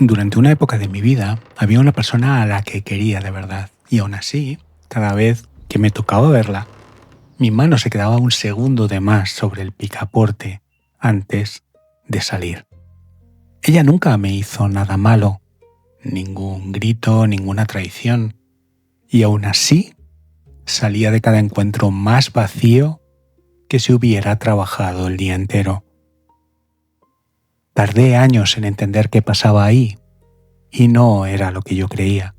Durante una época de mi vida había una persona a la que quería de verdad, y aún así, cada vez que me tocaba verla, mi mano se quedaba un segundo de más sobre el picaporte antes de salir. Ella nunca me hizo nada malo, ningún grito, ninguna traición, y aún así salía de cada encuentro más vacío que si hubiera trabajado el día entero. Tardé años en entender qué pasaba ahí, y no era lo que yo creía.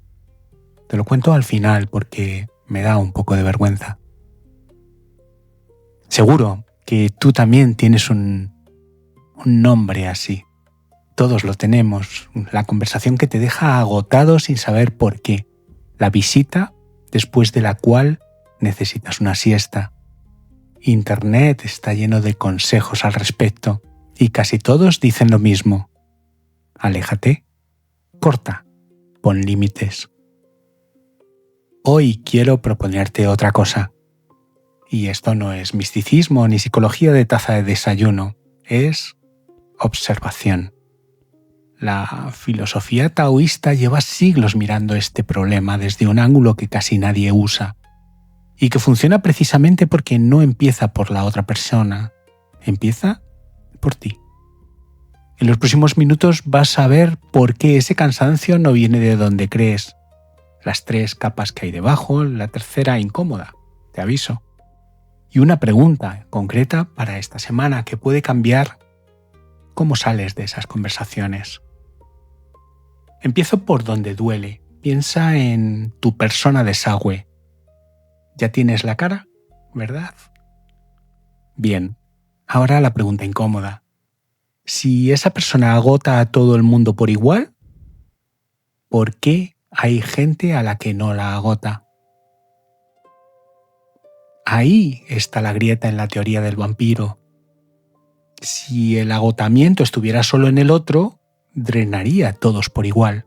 Te lo cuento al final porque me da un poco de vergüenza. Seguro que tú también tienes un nombre así. Todos lo tenemos. La conversación que te deja agotado sin saber por qué. La visita después de la cual necesitas una siesta. Internet está lleno de consejos al respecto y casi todos dicen lo mismo. Aléjate, corta, pon límites. Hoy quiero proponerte otra cosa. Y esto no es misticismo ni psicología de taza de desayuno, es observación. La filosofía taoísta lleva siglos mirando este problema desde un ángulo que casi nadie usa y que funciona precisamente porque no empieza por la otra persona, empieza por ti. En los próximos minutos vas a ver por qué ese cansancio no viene de donde crees. Las 3 capas que hay debajo, la tercera incómoda, te aviso. Y una pregunta concreta para esta semana que puede cambiar cómo sales de esas conversaciones. Empiezo por donde duele. Piensa en tu persona desagüe. Ya tienes la cara, ¿verdad? Bien, ahora la pregunta incómoda. Si esa persona agota a todo el mundo por igual, ¿por qué hay gente a la que no la agota? Ahí está la grieta en la teoría del vampiro. Si el agotamiento estuviera solo en el otro, drenaría a todos por igual.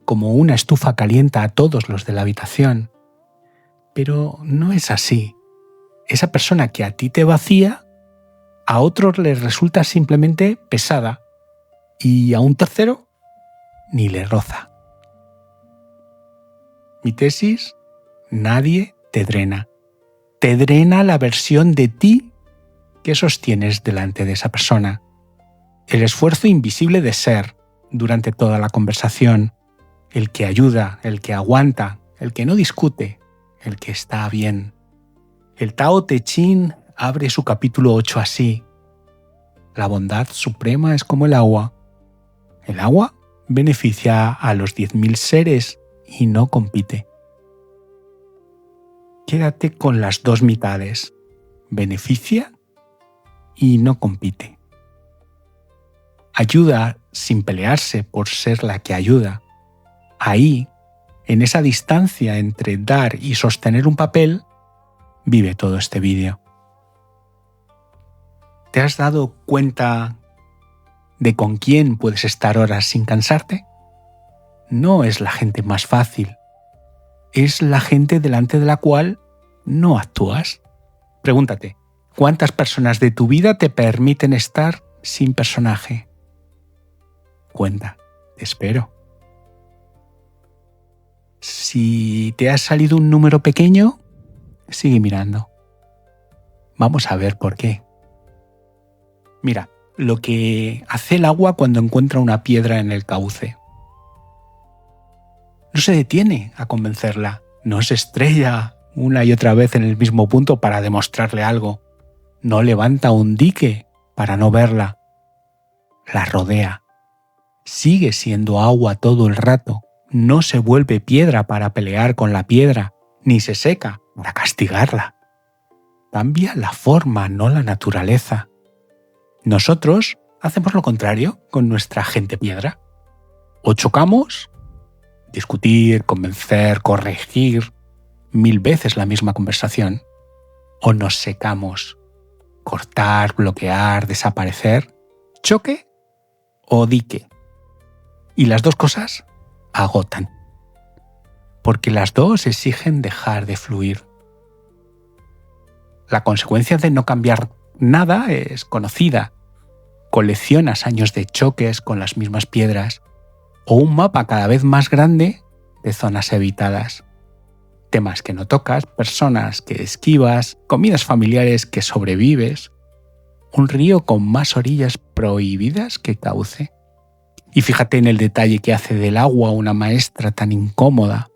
Como una estufa calienta a todos los de la habitación. Pero no es así. Esa persona que a ti te vacía, a otros les resulta simplemente pesada y a un tercero ni le roza. Mi tesis, nadie te drena. Te drena la versión de ti que sostienes delante de esa persona. El esfuerzo invisible de ser durante toda la conversación. El que ayuda, el que aguanta, el que no discute, el que está bien. El Tao Te Ching abre su capítulo 8 así. La bondad suprema es como el agua. El agua beneficia a los 10.000 seres y no compite. Quédate con las dos mitades. Beneficia y no compite. Ayuda sin pelearse por ser la que ayuda. Ahí, en esa distancia entre dar y sostener un papel, vive todo este vídeo. ¿Te has dado cuenta de con quién puedes estar horas sin cansarte? No es la gente más fácil. Es la gente delante de la cual no actúas. Pregúntate, ¿cuántas personas de tu vida te permiten estar sin personaje? Cuenta, te espero. Si te ha salido un número pequeño, sigue mirando. Vamos a ver por qué. Mira, lo que hace el agua cuando encuentra una piedra en el cauce. No se detiene a convencerla, no se estrella una y otra vez en el mismo punto para demostrarle algo, no levanta un dique para no verla, la rodea. Sigue siendo agua todo el rato, no se vuelve piedra para pelear con la piedra, ni se seca para castigarla. Cambia la forma, no la naturaleza. Nosotros hacemos lo contrario con nuestra gente piedra. O chocamos, discutir, convencer, corregir 1000 veces la misma conversación, o nos secamos, cortar, bloquear, desaparecer, choque o dique. Y las dos cosas agotan, porque las dos exigen dejar de fluir. La consecuencia de no cambiar nada es conocida. Coleccionas años de choques con las mismas piedras o un mapa cada vez más grande de zonas evitadas. Temas que no tocas, personas que esquivas, comidas familiares que sobrevives, un río con más orillas prohibidas que cauce. Y fíjate en el detalle que hace del agua una maestra tan incómoda.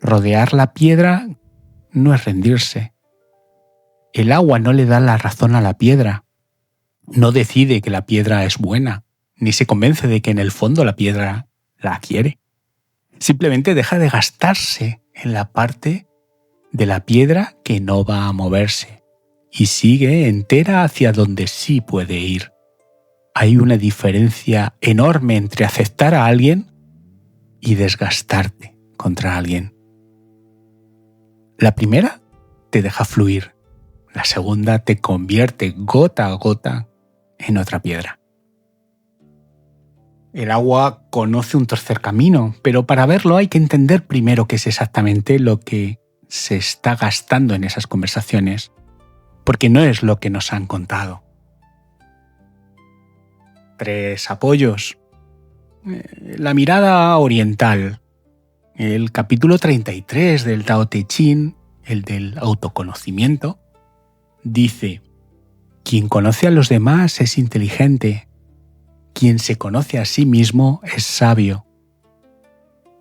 Rodear la piedra no es rendirse. El agua no le da la razón a la piedra. No decide que la piedra es buena, ni se convence de que en el fondo la piedra la quiere. Simplemente deja de gastarse en la parte de la piedra que no va a moverse y sigue entera hacia donde sí puede ir. Hay una diferencia enorme entre aceptar a alguien y desgastarte contra alguien. La primera te deja fluir, la segunda te convierte gota a gota en otra piedra. El agua conoce un tercer camino, pero para verlo hay que entender primero qué es exactamente lo que se está gastando en esas conversaciones, porque no es lo que nos han contado. 3 apoyos. La mirada oriental. El capítulo 33 del Tao Te Ching, el del autoconocimiento, dice: quien conoce a los demás es inteligente. Quien se conoce a sí mismo es sabio.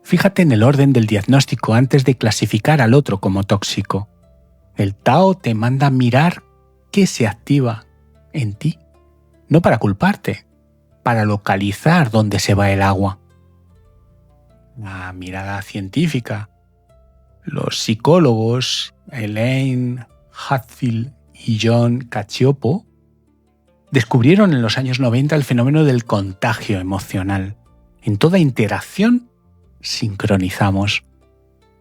Fíjate en el orden del diagnóstico antes de clasificar al otro como tóxico. El Tao te manda mirar qué se activa en ti, no para culparte, para localizar dónde se va el agua. La mirada científica. Los psicólogos Elaine Hatfield y John Cacioppo descubrieron en los años 90 el fenómeno del contagio emocional. En toda interacción sincronizamos,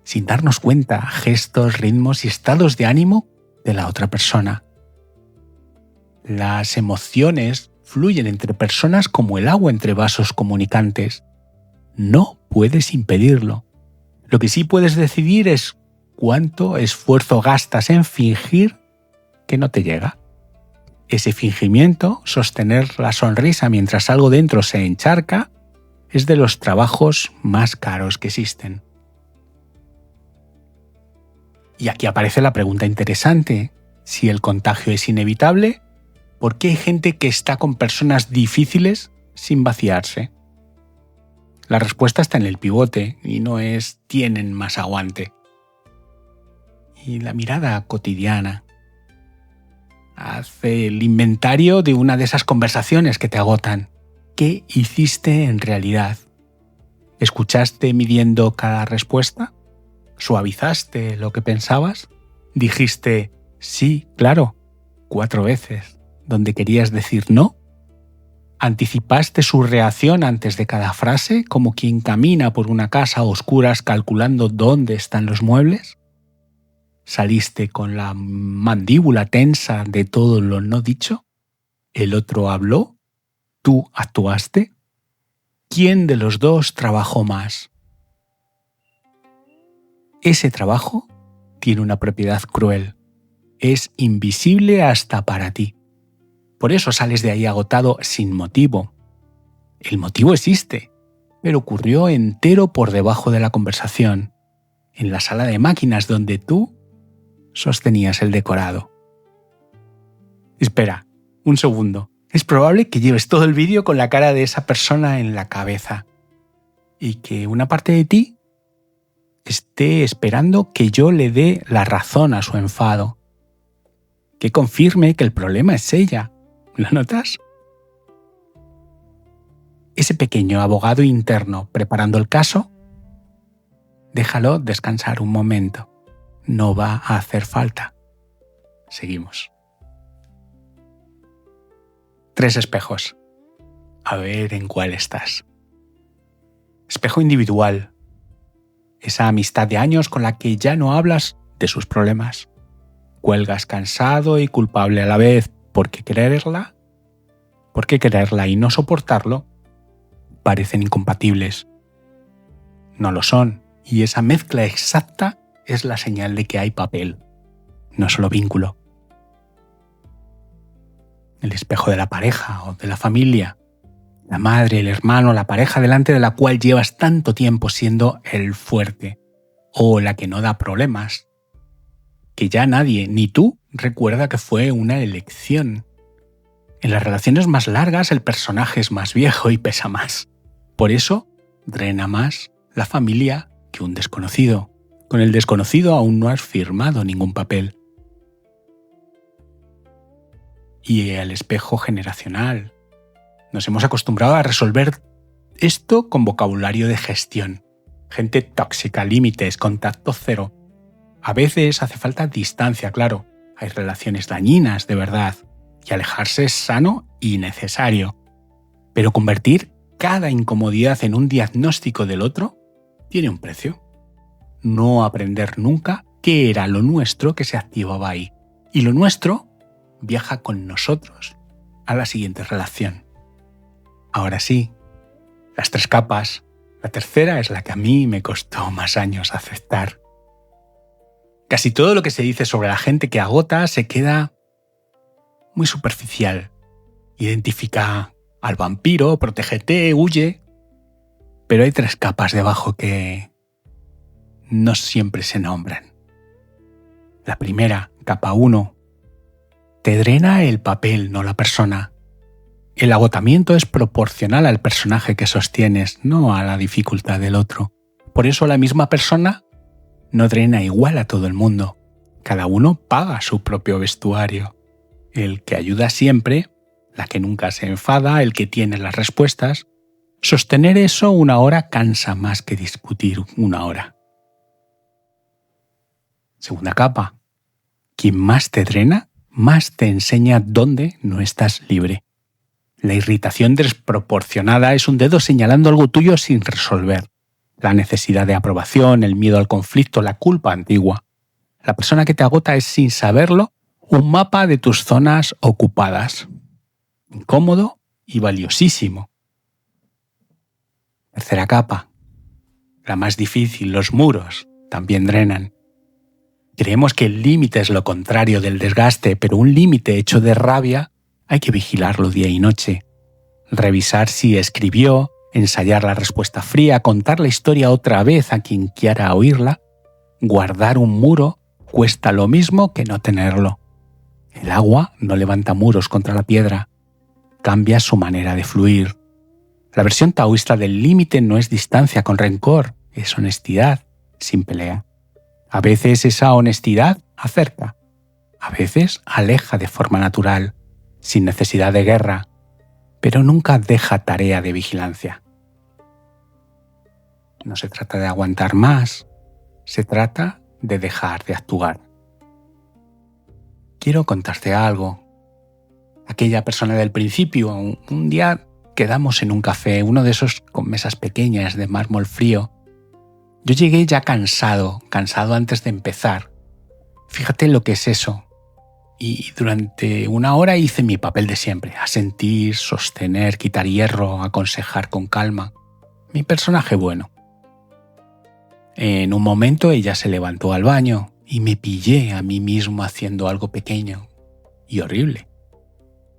sin darnos cuenta, gestos, ritmos y estados de ánimo de la otra persona. Las emociones fluyen entre personas como el agua entre vasos comunicantes. No puedes impedirlo. Lo que sí puedes decidir es cuánto esfuerzo gastas en fingir que no te llega. Ese fingimiento, sostener la sonrisa mientras algo dentro se encharca, es de los trabajos más caros que existen. Y aquí aparece la pregunta interesante. Si el contagio es inevitable, ¿por qué hay gente que está con personas difíciles sin vaciarse? La respuesta está en el pivote y no es tienen más aguante. Y la mirada cotidiana. Hace el inventario de una de esas conversaciones que te agotan. ¿Qué hiciste en realidad? ¿Escuchaste midiendo cada respuesta? ¿Suavizaste lo que pensabas? ¿Dijiste sí, claro, 4 veces, donde querías decir no? ¿Anticipaste su reacción antes de cada frase, como quien camina por una casa a oscuras calculando dónde están los muebles? ¿Saliste con la mandíbula tensa de todo lo no dicho? ¿El otro habló? ¿Tú actuaste? ¿Quién de los dos trabajó más? Ese trabajo tiene una propiedad cruel. Es invisible hasta para ti. Por eso sales de ahí agotado sin motivo. El motivo existe, pero ocurrió entero por debajo de la conversación, en la sala de máquinas donde tú sostenías el decorado. Espera, un segundo. Es probable que lleves todo el vídeo con la cara de esa persona en la cabeza y que una parte de ti esté esperando que yo le dé la razón a su enfado, que confirme que el problema es ella. ¿Lo notas? Ese pequeño abogado interno preparando el caso, déjalo descansar un momento. No va a hacer falta. Seguimos. 3 espejos. A ver en cuál estás. Espejo individual. Esa amistad de años con la que ya no hablas de sus problemas. Cuelgas cansado y culpable a la vez porque quererla y no soportarlo parecen incompatibles. No lo son, y esa mezcla exacta es la señal de que hay papel, no solo vínculo. El espejo de la pareja o de la familia. La madre, el hermano, la pareja delante de la cual llevas tanto tiempo siendo el fuerte o la que no da problemas. Que ya nadie, ni tú, recuerda que fue una elección. En las relaciones más largas el personaje es más viejo y pesa más. Por eso drena más la familia que un desconocido. Con el desconocido aún no has firmado ningún papel. Y el espejo generacional. Nos hemos acostumbrado a resolver esto con vocabulario de gestión. Gente tóxica, límites, contacto cero. A veces hace falta distancia, claro. Hay relaciones dañinas, de verdad. Y alejarse es sano y necesario. Pero convertir cada incomodidad en un diagnóstico del otro tiene un precio. No aprender nunca qué era lo nuestro que se activaba ahí. Y lo nuestro viaja con nosotros a la siguiente relación. Ahora sí, las 3 capas. La tercera es la que a mí me costó más años aceptar. Casi todo lo que se dice sobre la gente que agota se queda muy superficial. Identifica al vampiro, protégete, huye. Pero hay 3 capas debajo que no siempre se nombran. La primera, capa 1, te drena el papel, no la persona. El agotamiento es proporcional al personaje que sostienes, no a la dificultad del otro. Por eso la misma persona no drena igual a todo el mundo. Cada uno paga su propio vestuario. El que ayuda siempre, la que nunca se enfada, el que tiene las respuestas. Sostener eso 1 hora cansa más que discutir 1 hora. Segunda capa. Quien más te drena, más te enseña dónde no estás libre. La irritación desproporcionada es un dedo señalando algo tuyo sin resolver. La necesidad de aprobación, el miedo al conflicto, la culpa antigua. La persona que te agota es, sin saberlo, un mapa de tus zonas ocupadas. Incómodo y valiosísimo. Tercera capa. La más difícil, los muros, también drenan. Creemos que el límite es lo contrario del desgaste, pero un límite hecho de rabia hay que vigilarlo día y noche. Revisar si escribió, ensayar la respuesta fría, contar la historia otra vez a quien quiera oírla. Guardar un muro cuesta lo mismo que no tenerlo. El agua no levanta muros contra la piedra, cambia su manera de fluir. La versión taoísta del límite no es distancia con rencor, es honestidad, sin pelea. A veces esa honestidad acerca, a veces aleja de forma natural, sin necesidad de guerra, pero nunca deja tarea de vigilancia. No se trata de aguantar más, se trata de dejar de actuar. Quiero contarte algo. Aquella persona del principio, un día quedamos en un café, uno de esos con mesas pequeñas de mármol frío. Yo llegué ya cansado antes de empezar. Fíjate lo que es eso. Y durante 1 hora hice mi papel de siempre, asentir, sostener, quitar hierro, aconsejar con calma. Mi personaje bueno. En un momento ella se levantó al baño y me pillé a mí mismo haciendo algo pequeño y horrible.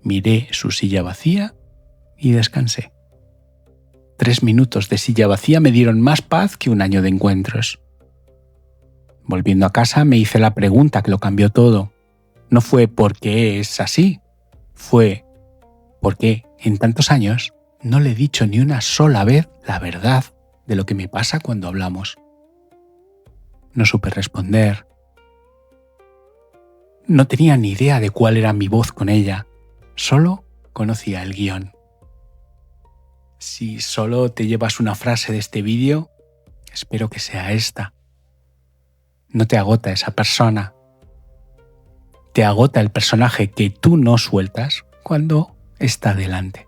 Miré su silla vacía y descansé. 3 minutos de silla vacía me dieron más paz que 1 año de encuentros. Volviendo a casa me hice la pregunta que lo cambió todo. No fue ¿por qué es así? Fue ¿por qué en tantos años no le he dicho ni una sola vez la verdad de lo que me pasa cuando hablamos? No supe responder. No tenía ni idea de cuál era mi voz con ella. Solo conocía el guión. Si solo te llevas una frase de este vídeo, espero que sea esta. No te agota esa persona. Te agota el personaje que tú no sueltas cuando está delante.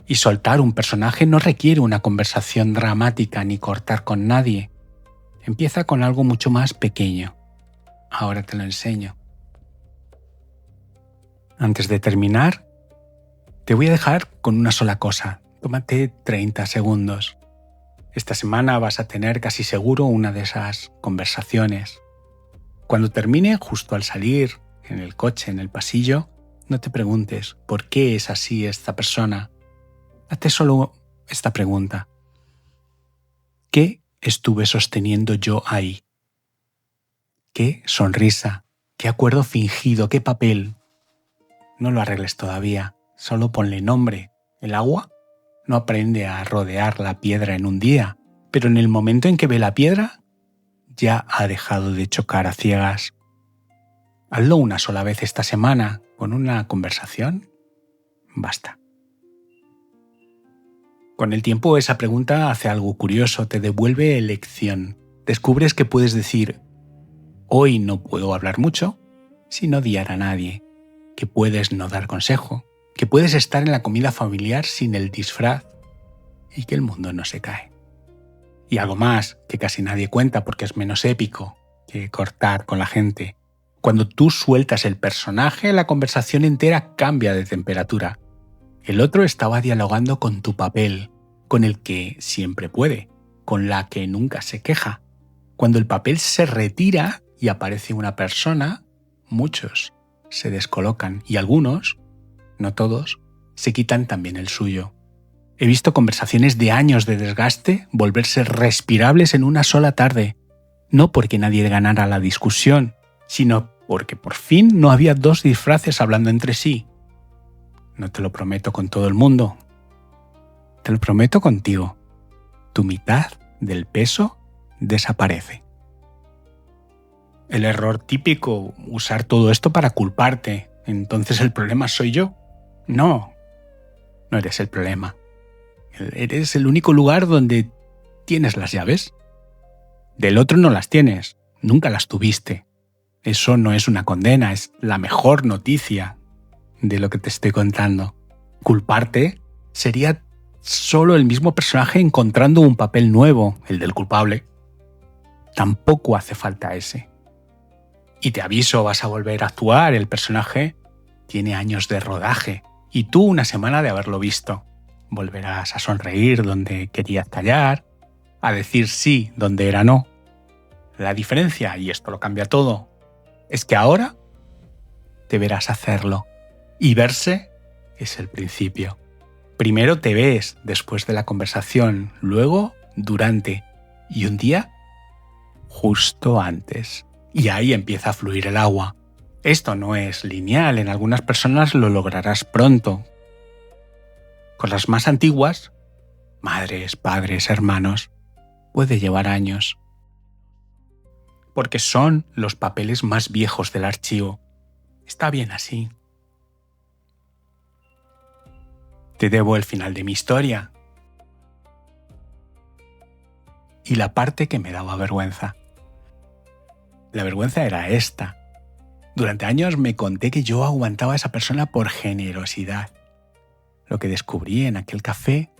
Y soltar un personaje no requiere una conversación dramática ni cortar con nadie. Empieza con algo mucho más pequeño. Ahora te lo enseño. Antes de terminar, te voy a dejar con una sola cosa. Tómate 30 segundos. Esta semana vas a tener casi seguro una de esas conversaciones. Cuando termine, justo al salir, en el coche, en el pasillo, No te preguntes por qué es así esta persona. Hazte solo esta pregunta. ¿Qué estuve sosteniendo yo ahí? ¿Qué sonrisa? ¿Qué acuerdo fingido? ¿Qué papel? No lo arregles todavía. Solo ponle nombre. El agua no aprende a rodear la piedra en un día, pero en el momento en que ve la piedra, ya ha dejado de chocar a ciegas. Hazlo una sola vez esta semana, con una conversación. Basta. Con el tiempo esa pregunta hace algo curioso, te devuelve elección. Descubres que puedes decir, hoy no puedo hablar mucho, sin odiar a nadie, que puedes no dar consejo, que puedes estar en la comida familiar sin el disfraz y que el mundo no se cae. Y algo más que casi nadie cuenta porque es menos épico que cortar con la gente. Cuando tú sueltas el personaje, la conversación entera cambia de temperatura. El otro estaba dialogando con tu papel, con el que siempre puede, con la que nunca se queja. Cuando el papel se retira y aparece una persona, muchos se descolocan y algunos, no todos, se quitan también el suyo. He visto conversaciones de años de desgaste volverse respirables en una sola tarde, no porque nadie ganara la discusión, sino porque por fin no había dos disfraces hablando entre sí. No te lo prometo con todo el mundo, te lo prometo contigo. Tu mitad del peso desaparece. El error típico, usar todo esto para culparte. Entonces el problema soy yo. No, no eres el problema. Eres el único lugar donde tienes las llaves. Del otro no las tienes, nunca las tuviste. Eso no es una condena, es la mejor noticia de lo que te estoy contando. Culparte sería solo el mismo personaje encontrando un papel nuevo, el del culpable. Tampoco hace falta ese. Y te aviso, vas a volver a actuar, el personaje tiene años de rodaje y tú una semana de haberlo visto. Volverás a sonreír donde querías callar, a decir sí donde era no. La diferencia, y esto lo cambia todo, es que ahora te verás hacerlo. Y verse es el principio. Primero te ves después de la conversación, luego durante y un día justo antes. Y ahí empieza a fluir el agua. Esto no es lineal, en algunas personas lo lograrás pronto. Con las más antiguas, madres, padres, hermanos, puede llevar años. Porque son los papeles más viejos del archivo. Está bien así. Te debo el final de mi historia. Y la parte que me daba vergüenza. La vergüenza era esta. Durante años me conté que yo aguantaba a esa persona por generosidad. Lo que descubrí en aquel café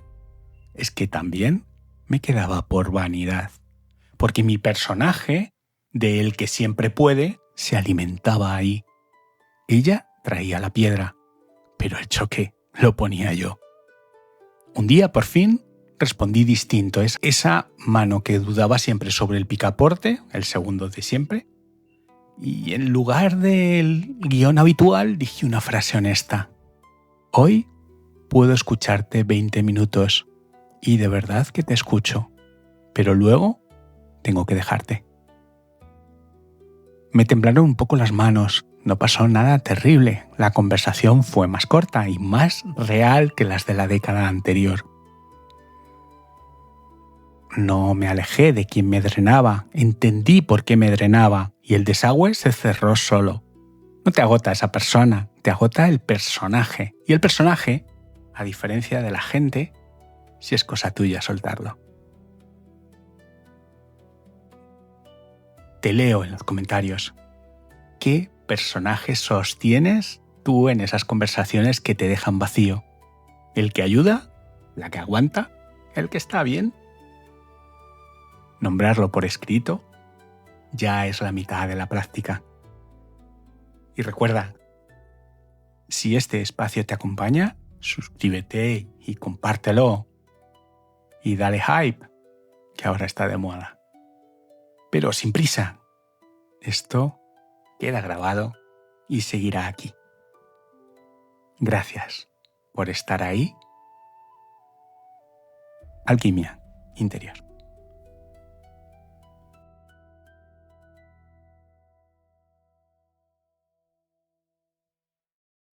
es que también me quedaba por vanidad. Porque mi personaje, de el que siempre puede, se alimentaba ahí. Ella traía la piedra, pero el choque lo ponía yo. Un día, por fin, respondí distinto. Es esa mano que dudaba siempre sobre el picaporte, el segundo de siempre, y en lugar del guión habitual dije una frase honesta. Hoy puedo escucharte 20 minutos y de verdad que te escucho, pero luego tengo que dejarte. Me temblaron un poco las manos, no pasó nada terrible, la conversación fue más corta y más real que las de la década anterior. No me alejé de quien me drenaba, entendí por qué me drenaba y el desagüe se cerró solo. No te agota esa persona, te agota el personaje. Y el personaje, a diferencia de la gente, si es cosa tuya soltarlo. Te leo en los comentarios. ¿Qué personaje sostienes tú en esas conversaciones que te dejan vacío? ¿El que ayuda? ¿La que aguanta? ¿El que está bien? Nombrarlo por escrito ya es la mitad de la práctica. Y recuerda, si este espacio te acompaña, suscríbete y compártelo. Y dale hype, que ahora está de moda. Pero sin prisa, esto queda grabado y seguirá aquí. Gracias por estar ahí. Alquimia Interior.